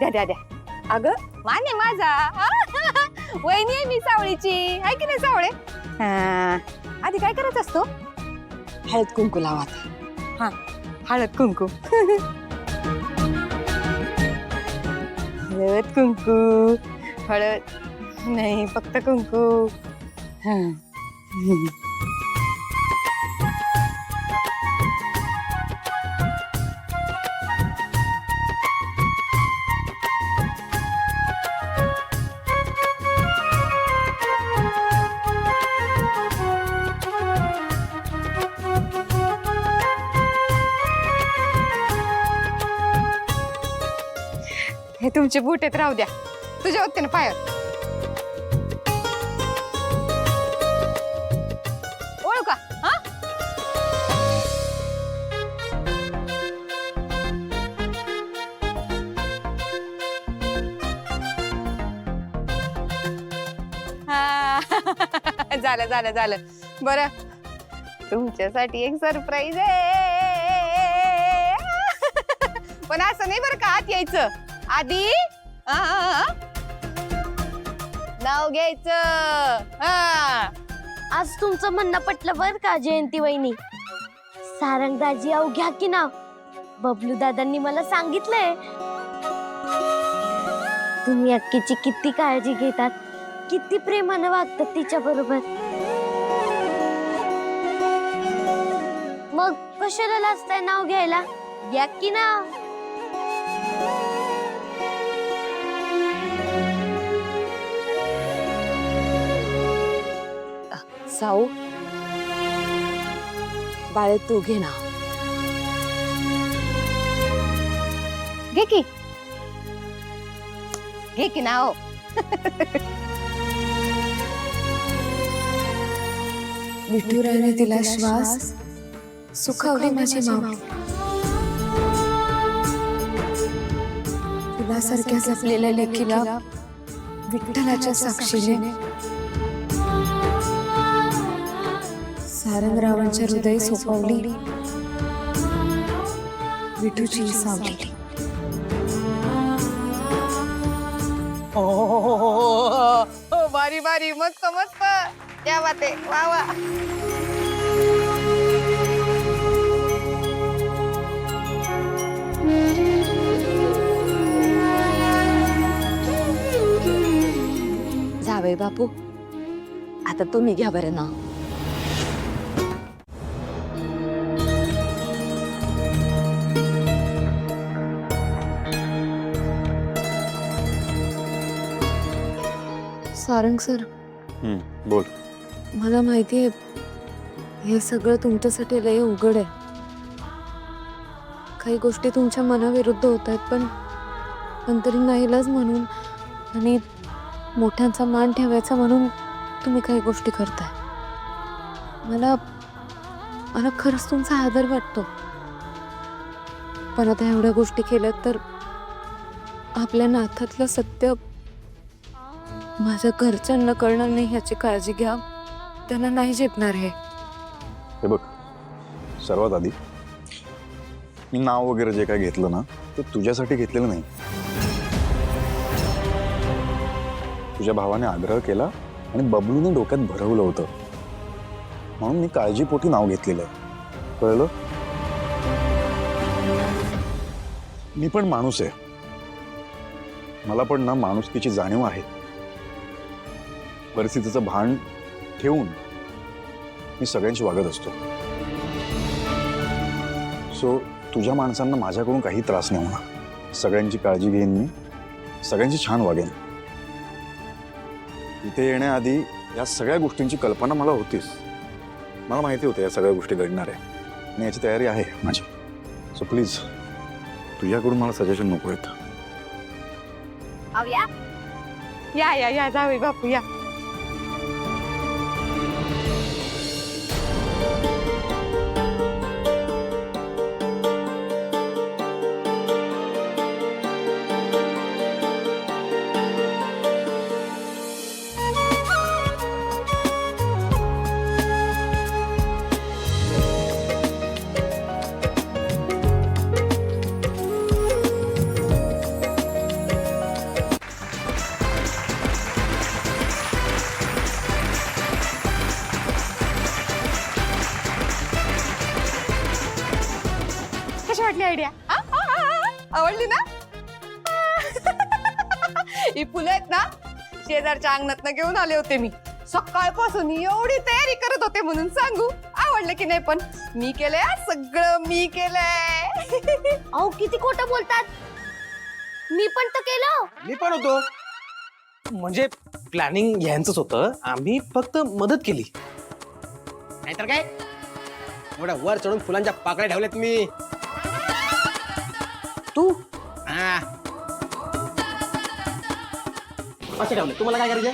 द्या द्या द्या. अगं माने माझा वहिनी आहे मी सावळीची, आहे की नाही सावळे? आधी काय करत असतो? हळद कुंकू लावात. हा हळद कुंकू. हळद कुंकू, हळद नाही फक्त कुंकू. हा हे तुमचे बूट आहेत, राहू द्या. तुझ्या होते ना पायात. ओळखू का? हा झालं झालं झालं. बरं तुमच्यासाठी एक सरप्राईज आहे. पण असं नाही बरं का, आत यायचं आधी नाव घ्यायचं. आज तुमचं म्हणणं पटलं बर का जयंती वहिनी. सारंग दाजी अहो घ्या की नाव. बबलू दादांनी मला सांगितलंय तुम्ही अक्कीची किती काळजी घेतात, किती प्रेमानं वागतात तिच्या बरोबर. मग कशाला लाजताय नाव घ्यायला? घ्या की नाव. साऊ बाळे तू घे ना. घे की नाव. विठुरायाने दिला श्वास, सुखावली माझी माऊली. तुला सारख्या जपलेल्या लेकीला विठ्ठलाच्या साक्षीने सारंगरावांच्या हृदय सोपवली विठूची सावली. भारी भारी मस्त मस्त. क्या बात आहे, वा वा. जावई बापू आता तुम्ही घ्या बरं ना. सारंग सर, बोल. मला माहितीये हे सगळं तुमच्यासाठी लय उघड आहे. काही गोष्टी तुमच्या मनाविरुद्ध होत आहेत, पण तरी नाईलाज म्हणून आणि मोठ्यांचा मान ठेवायचा म्हणून तुम्ही काही गोष्टी करताय. मला खरंच तुमचा आदर वाटतो. पण आता एवढ्या गोष्टी केल्यात तर आपल्या नात्यातलं सत्य माझ्या घरच्यांना कळणार नाही ह्याची काळजी घ्या. त्यांना नाही झेपणार हे. हे बघ, सर्वात आधी मी नाव वगैरे जे काय घेतलं ना ते तुझ्यासाठी घेतलेलं नाही. तुझ्या भावाने आग्रह केला आणि बबलूने डोक्यात भरवलं होतं म्हणून मी काळजीपोटी नाव घेतलेलं आहे. कळलं? मी पण माणूस आहे. मला पण ना माणुसकीची जाणीव आहे. परिस्थितीचं भान ठेवून मी सगळ्यांशी वागत असतो. सो तुझ्या माणसांना माझ्याकडून काही त्रास नाही होणार. सगळ्यांची काळजी घेईन मी, सगळ्यांची छान वागेन. इथे येण्याआधी या सगळ्या गोष्टींची कल्पना मला होतीच. मला माहिती होतं या सगळ्या गोष्टी घडणार आहे आणि याची तयारी आहे माझी. सो प्लीज तुझ्याकडून मला सजेशन नको आहेत. या या या जावई बापू या. वाटली आयडिया? आवडली ना? ही फुलं आहेत ना, शेजारच्या अंगणात घेऊन आले होते मी. सकाळपासून एवढी तयारी करत होते म्हणून सांगू. आवडलं की नाही? पण मी केलंय, सगळं मी केलंय. अहो किती खोटं बोलतात. मी पण तर केलं. मी पण होतो. म्हणजे प्लॅनिंग यांचंच होतं, आम्ही फक्त मदत केली. नाहीतर काय एवढ्या वर चढून फुलांच्या पाकळ्या ठेवल्यात मी. तू हा असे ठेवले. तुम्हाला काय करायचंय?